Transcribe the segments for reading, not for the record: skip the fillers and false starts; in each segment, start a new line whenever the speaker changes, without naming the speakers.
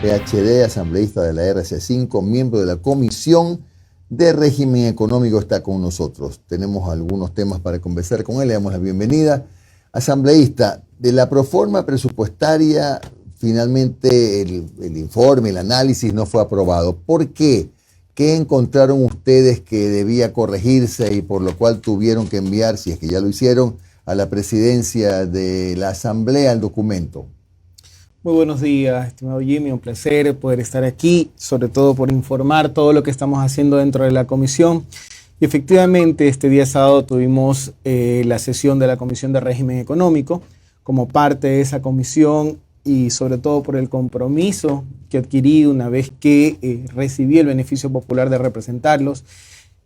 PhD, asambleísta de la RC5, miembro de la Comisión de Régimen Económico, está con nosotros. Tenemos algunos temas para conversar con él. Le damos la bienvenida. Asambleísta, de la proforma presupuestaria, finalmente el informe, el análisis no fue aprobado. ¿Por qué? ¿Qué encontraron ustedes que debía corregirse y por lo cual tuvieron que enviar, si es que ya lo hicieron, a la presidencia de la Asamblea el documento?
Muy buenos días, estimado Jimmy, un placer poder estar aquí, sobre todo por informar todo lo que estamos haciendo dentro de la comisión. Y efectivamente, este día sábado tuvimos la sesión de la Comisión de Régimen Económico. Como parte de esa comisión y sobre todo por el compromiso que adquirí una vez que recibí el beneficio popular de representarlos,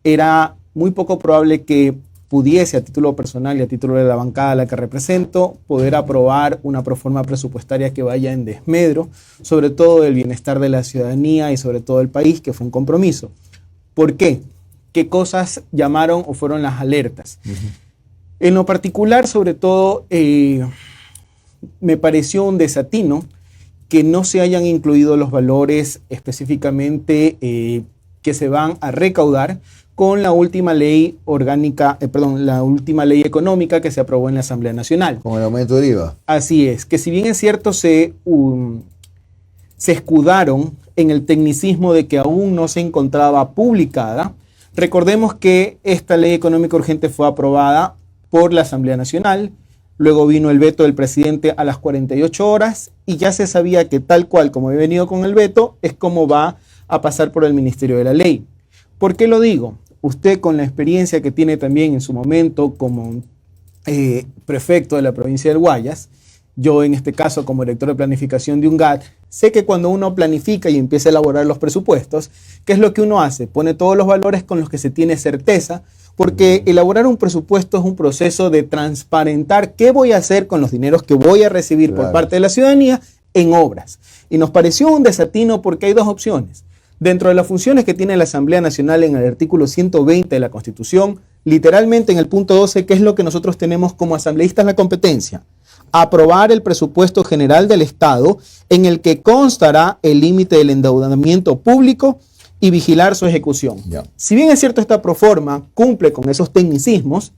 era muy poco probable que pudiese, a título personal y a título de la bancada a la que represento, poder aprobar una proforma presupuestaria que vaya en desmedro, sobre todo del bienestar de la ciudadanía y sobre todo del país, que fue un compromiso. ¿Por qué? ¿Qué cosas llamaron o fueron las alertas? En lo particular, sobre todo, me pareció un desatino que no se hayan incluido los valores específicamente que se van a recaudar con la última ley orgánica, la última ley económica que se aprobó en la Asamblea Nacional.
Con el aumento del IVA.
Así es, que si bien es cierto se escudaron en el tecnicismo de que aún no se encontraba publicada, recordemos que esta ley económica urgente fue aprobada por la Asamblea Nacional. Luego vino el veto del presidente a las 48 horas y ya se sabía que tal cual como he venido con el veto es como va a pasar por el Ministerio de la Ley. ¿Por qué lo digo? Usted, con la experiencia que tiene también en su momento como prefecto de la provincia del Guayas, yo en este caso como director de planificación de UNGAT, sé que cuando uno planifica y empieza a elaborar los presupuestos, ¿qué es lo que uno hace? Pone todos los valores con los que se tiene certeza, porque elaborar un presupuesto es un proceso de transparentar qué voy a hacer con los dineros que voy a recibir por parte de la ciudadanía en obras. Y nos pareció un desatino porque hay dos opciones. Dentro de las funciones que tiene la Asamblea Nacional en el artículo 120 de la Constitución, literalmente en el punto 12, ¿qué es lo que nosotros tenemos como asambleístas la competencia? Aprobar el presupuesto general del Estado en el que constará el límite del endeudamiento público y vigilar su ejecución. Si bien es cierto, esta proforma cumple con esos tecnicismos,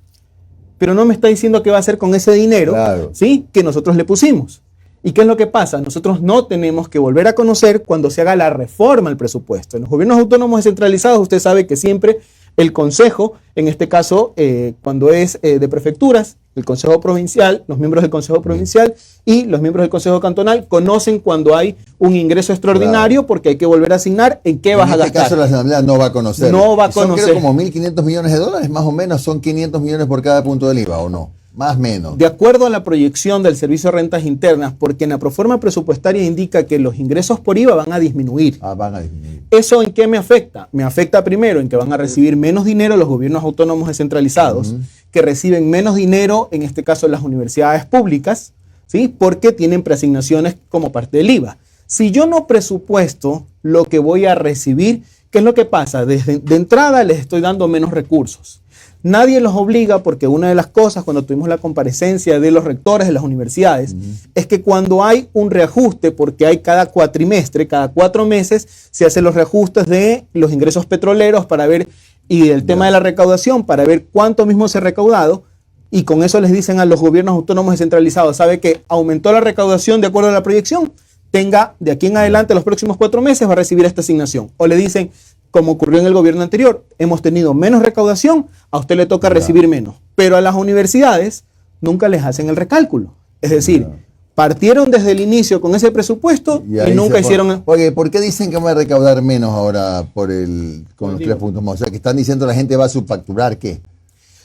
pero no me está diciendo qué va a hacer con ese dinero, ¿sí?, que nosotros le pusimos. ¿Y qué es lo que pasa? Nosotros no tenemos que volver a conocer cuando se haga la reforma al presupuesto. En los gobiernos autónomos descentralizados, usted sabe que siempre el Consejo, en este caso, cuando es de prefecturas, el Consejo Provincial, los miembros del Consejo Provincial y los miembros del Consejo Cantonal conocen cuando hay un ingreso extraordinario porque hay que volver a asignar en qué vas a gastar. En este caso la
Asamblea no va a conocer.
No va a conocer.
Son, creo, como 1.500 millones de dólares, más o menos, son 500 millones por cada punto del IVA, ¿o no? Más o menos.
De acuerdo a la proyección del Servicio de Rentas Internas, porque en la proforma presupuestaria indica que los ingresos por IVA van a disminuir.
Van a disminuir.
¿Eso en qué me afecta? Me afecta primero en que van a recibir menos dinero los gobiernos autónomos descentralizados, que reciben menos dinero, en este caso las universidades públicas, ¿sí?, porque tienen preasignaciones como parte del IVA. Si yo no presupuesto lo que voy a recibir, ¿qué es lo que pasa? De entrada les estoy dando menos recursos. Nadie los obliga, porque una de las cosas cuando tuvimos la comparecencia de los rectores de las universidades es que cuando hay un reajuste, porque hay cada cuatrimestre, cada 4 meses, se hacen los reajustes de los ingresos petroleros para ver, y del tema de la recaudación, para ver cuánto mismo se ha recaudado, y con eso les dicen a los gobiernos autónomos descentralizados, sabe que aumentó la recaudación de acuerdo a la proyección, tenga de aquí en adelante los próximos 4 meses va a recibir esta asignación. O le dicen, como ocurrió en el gobierno anterior, hemos tenido menos recaudación, a usted le toca recibir menos. Pero a las universidades nunca les hacen el recálculo. Es decir, partieron desde el inicio con ese presupuesto y nunca hicieron...
Oye, ¿por qué dicen que van a recaudar menos ahora con los 3 puntos más? O sea, que están diciendo la gente va a subfacturar, ¿qué?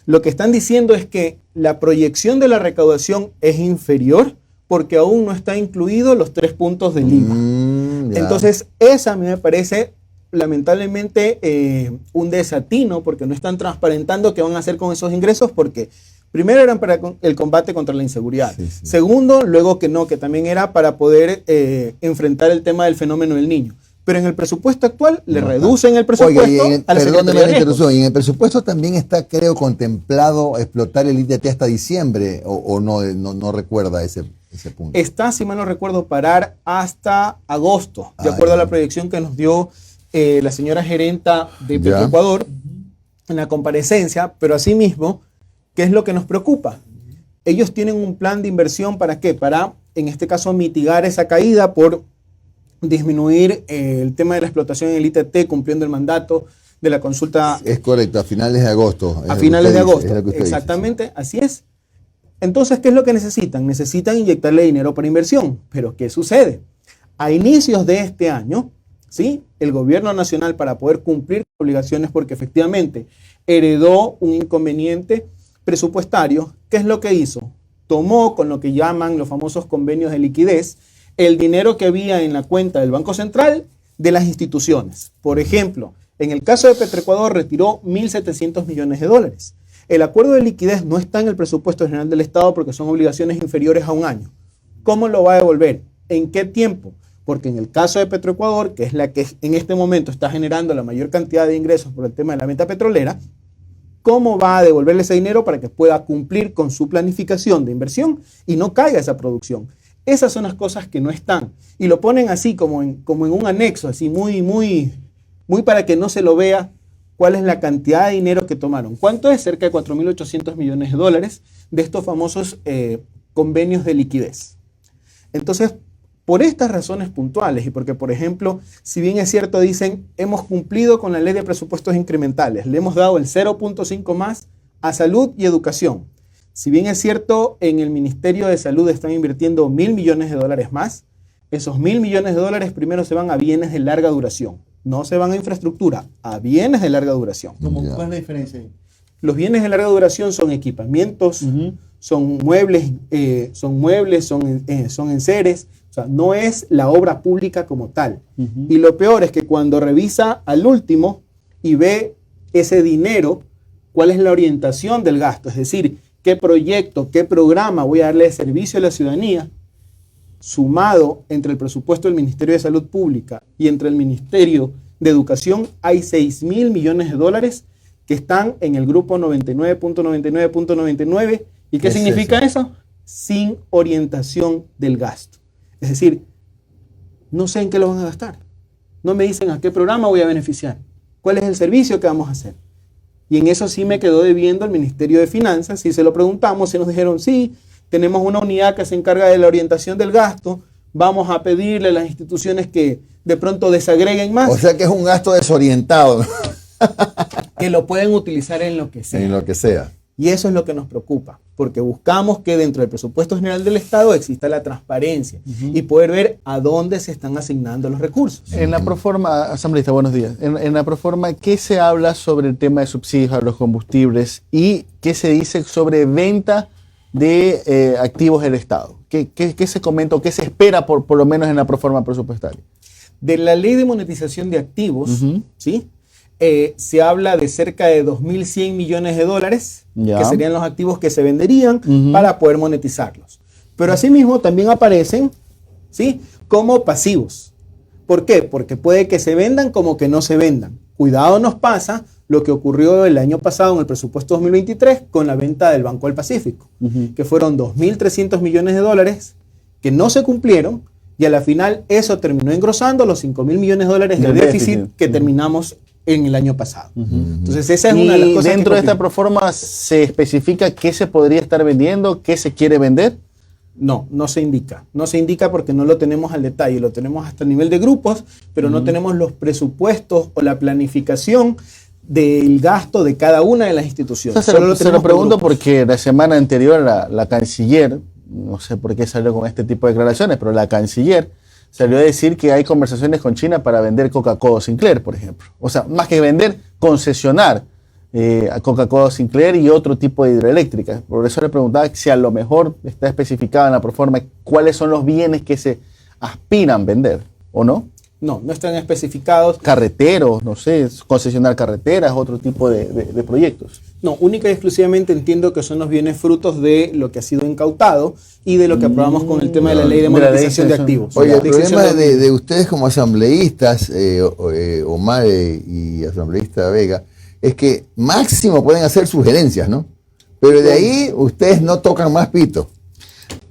Lo que están diciendo es que la proyección de la recaudación es inferior porque aún no está incluido los 3 puntos del IVA. Entonces, esa a mí me parece lamentablemente un desatino, porque no están transparentando qué van a hacer con esos ingresos, porque primero eran para el combate contra la inseguridad. Segundo, luego que también era para poder enfrentar el tema del fenómeno del Niño. pero en el presupuesto actual le
No
reducen el presupuesto.
Oiga,
a la
perdóneme
Secretaría
la
de Riesgos.
interrupción, y en el presupuesto también está, creo, contemplado explotar el ITT hasta diciembre, o no recuerda ese punto.
Está, si mal no recuerdo, parar hasta agosto, de acuerdo a la proyección que nos dio la señora gerenta de Petroecuador en la comparecencia, pero asimismo, ¿qué es lo que nos preocupa? Ellos tienen un plan de inversión ¿para qué? Para, en este caso, mitigar esa caída por disminuir el tema de la explotación en el ITT, cumpliendo el mandato de la consulta.
Es correcto, a finales de agosto.
A finales de agosto, exactamente, así es. Entonces, ¿qué es lo que necesitan? Necesitan inyectarle dinero para inversión. Pero, ¿qué sucede? A inicios de este año, ¿sí? El gobierno nacional, para poder cumplir obligaciones, porque efectivamente heredó un inconveniente presupuestario, ¿qué es lo que hizo? Tomó, con lo que llaman los famosos convenios de liquidez, el dinero que había en la cuenta del Banco Central de las instituciones. Por ejemplo, en el caso de Petroecuador retiró 1.700 millones de dólares. El acuerdo de liquidez no está en el presupuesto general del Estado porque son obligaciones inferiores a un año. ¿Cómo lo va a devolver? ¿En qué tiempo? Porque en el caso de Petroecuador, que es la que en este momento está generando la mayor cantidad de ingresos por el tema de la venta petrolera, ¿cómo va a devolverle ese dinero para que pueda cumplir con su planificación de inversión y no caiga esa producción? Esas son las cosas que no están. Y lo ponen así como en un anexo, así muy para que no se lo vea cuál es la cantidad de dinero que tomaron. ¿Cuánto es? Cerca de 4.800 millones de dólares de estos famosos convenios de liquidez. Entonces, por estas razones puntuales y porque, por ejemplo, si bien es cierto, dicen, hemos cumplido con la ley de presupuestos incrementales, le hemos dado el 0.5 más a salud y educación. Si bien es cierto, en el Ministerio de Salud están invirtiendo 1.000 millones de dólares más, esos 1.000 millones de dólares primero se van a bienes de larga duración. No se van a infraestructura, a bienes de larga duración.
¿Cuál es la diferencia ahí?
Los bienes de larga duración son equipamientos, son muebles, son enseres. O sea, no es la obra pública como tal. Y lo peor es que cuando revisa al último y ve ese dinero, cuál es la orientación del gasto, es decir, qué proyecto, qué programa voy a darle de servicio a la ciudadanía, sumado entre el presupuesto del Ministerio de Salud Pública y entre el Ministerio de Educación, hay 6.000 millones de dólares que están en el grupo 99.99.99. ¿Y qué significa eso? Sin orientación del gasto. Es decir, no sé en qué lo van a gastar. No me dicen a qué programa voy a beneficiar. ¿Cuál es el servicio que vamos a hacer? Y en eso sí me quedó debiendo el Ministerio de Finanzas. Si se lo preguntamos, se nos dijeron, sí, tenemos una unidad que se encarga de la orientación del gasto. Vamos a pedirle a las instituciones que de pronto desagreguen más.
O sea que es un gasto desorientado.
Que lo pueden utilizar en lo que sea.
En lo que sea.
Y eso es lo que nos preocupa, porque buscamos que dentro del presupuesto general del Estado exista la transparencia y poder ver a dónde se están asignando los recursos.
En la proforma, asambleísta, buenos días. En la proforma, ¿qué se habla sobre el tema de subsidios a los combustibles y qué se dice sobre venta de activos del Estado? ¿Qué se comenta o qué se espera por lo menos en la proforma presupuestaria?
De la ley de monetización de activos, ¿sí? Se habla de cerca de 2.100 millones de dólares, que serían los activos que se venderían para poder monetizarlos. Pero asimismo también aparecen, ¿sí?, como pasivos. ¿Por qué? Porque puede que se vendan como que no se vendan. Cuidado nos pasa lo que ocurrió el año pasado en el presupuesto 2023 con la venta del Banco del Pacífico, que fueron 2.300 millones de dólares que no se cumplieron y a la final eso terminó engrosando los 5.000 millones de dólares de déficit que terminamos en el año pasado. Entonces esa es una de las cosas.
Dentro de esta proforma se especifica qué se podría estar vendiendo, qué se quiere vender.
No se indica. No se indica porque no lo tenemos al detalle, lo tenemos hasta el nivel de grupos, pero no tenemos los presupuestos o la planificación del gasto de cada una de las instituciones.
Se lo pregunto porque la semana anterior la canciller, no sé por qué salió con este tipo de declaraciones, pero la canciller salió a decir que hay conversaciones con China para vender Coca-Cola Sinclair, por ejemplo. O sea, más que vender, concesionar a Coca-Cola Sinclair y otro tipo de hidroeléctricas. Por eso le preguntaba si a lo mejor está especificado en la proforma cuáles son los bienes que se aspiran a vender, ¿o no?
No están especificados.
Carreteros, no sé, concesionar carreteras, otro tipo de proyectos.
No, única y exclusivamente entiendo que son los bienes frutos de lo que ha sido incautado y de lo que aprobamos con el tema de la ley de monetización de activos.
Oye, el
De
problema
exención
de ustedes como asambleístas, Omar y asambleísta Vega, es que máximo pueden hacer sugerencias, ¿no? Pero de ahí ustedes no tocan más pito.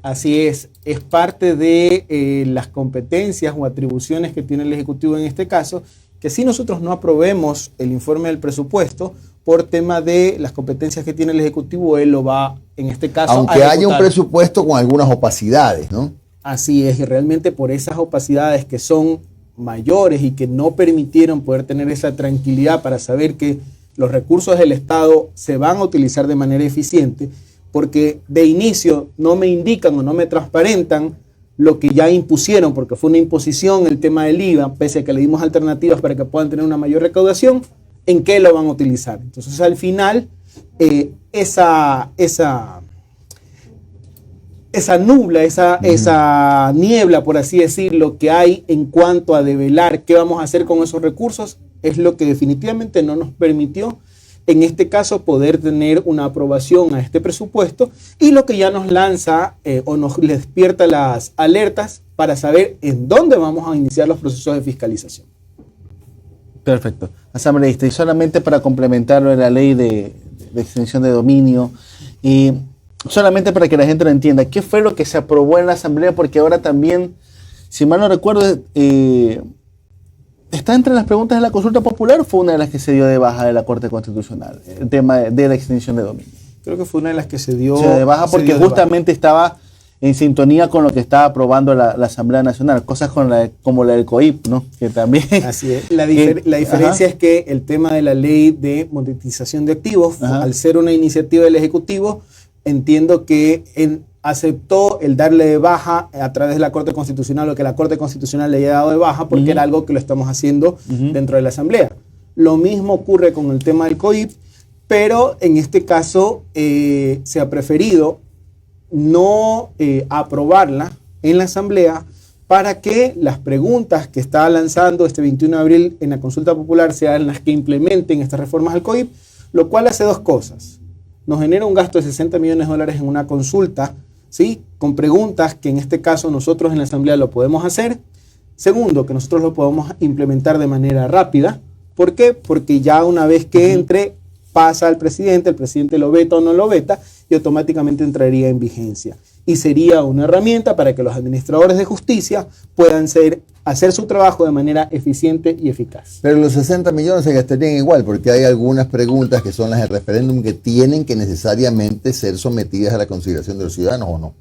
Así es parte de las competencias o atribuciones que tiene el Ejecutivo en este caso, que si nosotros no aprobemos el informe del presupuesto, por tema de las competencias que tiene el Ejecutivo, él lo va, en este caso,
aunque haya un presupuesto con algunas opacidades, ¿no?
Así es, y realmente por esas opacidades que son mayores y que no permitieron poder tener esa tranquilidad para saber que los recursos del Estado se van a utilizar de manera eficiente, porque de inicio no me indican o no me transparentan lo que ya impusieron, porque fue una imposición el tema del IVA, pese a que le dimos alternativas para que puedan tener una mayor recaudación, ¿en qué lo van a utilizar? Entonces, al final, esa nubla, esa niebla, por así decirlo, que hay en cuanto a develar qué vamos a hacer con esos recursos, es lo que definitivamente no nos permitió, en este caso, poder tener una aprobación a este presupuesto y lo que ya nos lanza o nos despierta las alertas para saber en dónde vamos a iniciar los procesos de fiscalización.
Perfecto. Asambleísta, y solamente para complementarlo en la ley de extensión de dominio, y solamente para que la gente lo entienda, ¿qué fue lo que se aprobó en la Asamblea? Porque ahora también, si mal no recuerdo, ¿está entre las preguntas de la consulta popular o fue una de las que se dio de baja de la Corte Constitucional? El tema de la extensión de dominio.
Creo que fue una de las que se dio
de baja porque justamente estaba en sintonía con lo que estaba aprobando la Asamblea Nacional, cosas como la del COIP, ¿no? Que también...
Así es. La diferencia es que el tema de la ley de monetización de activos, al ser una iniciativa del Ejecutivo, entiendo que aceptó el darle de baja a través de la Corte Constitucional, lo que la Corte Constitucional le haya dado de baja, porque era algo que lo estamos haciendo dentro de la Asamblea. Lo mismo ocurre con el tema del COIP, pero en este caso se ha preferido no aprobarla en la Asamblea para que las preguntas que está lanzando este 21 de abril en la consulta popular sean las que implementen estas reformas al COIP, lo cual hace dos cosas. Nos genera un gasto de $60 millones en una consulta, ¿sí? Con preguntas que en este caso nosotros en la Asamblea lo podemos hacer. Segundo, que nosotros lo podemos implementar de manera rápida. ¿Por qué? Porque ya una vez que entre, pasa al presidente, el presidente lo veta o no lo veta y automáticamente entraría en vigencia. Y sería una herramienta para que los administradores de justicia puedan hacer su trabajo de manera eficiente y eficaz.
Pero los 60 millones se gastarían igual, porque hay algunas preguntas que son las del referéndum que tienen que necesariamente ser sometidas a la consideración de los ciudadanos, ¿o no?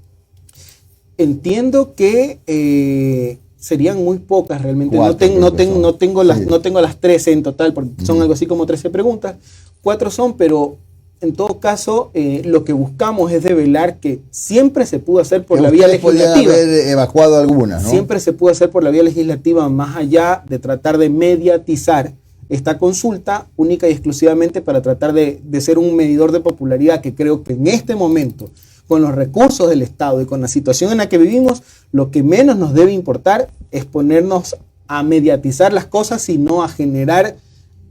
Entiendo que serían muy pocas realmente. No tengo las 13 en total, porque son algo así como 13 preguntas. 4 son, pero en todo caso, lo que buscamos es develar que siempre se pudo hacer por la vía legislativa.
Podrían haber evacuado algunas, ¿no?
Siempre se pudo hacer por la vía legislativa, más allá de tratar de mediatizar esta consulta única y exclusivamente para tratar de ser un medidor de popularidad, que creo que en este momento, con los recursos del Estado y con la situación en la que vivimos, lo que menos nos debe importar es ponernos a mediatizar las cosas, sino a generar,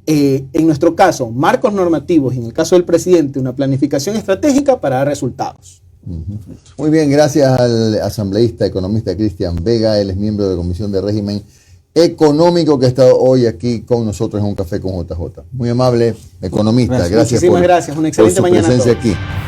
en nuestro caso, marcos normativos y en el caso del presidente, una planificación estratégica para dar resultados.
Muy bien, gracias al asambleísta economista Cristian Vega. Él es miembro de la Comisión de Régimen Económico que ha estado hoy aquí con nosotros en un café con JJ. Muy amable economista, gracias
Muchísimas gracias, una excelente
por su
mañana a
presencia
todos.
aquí.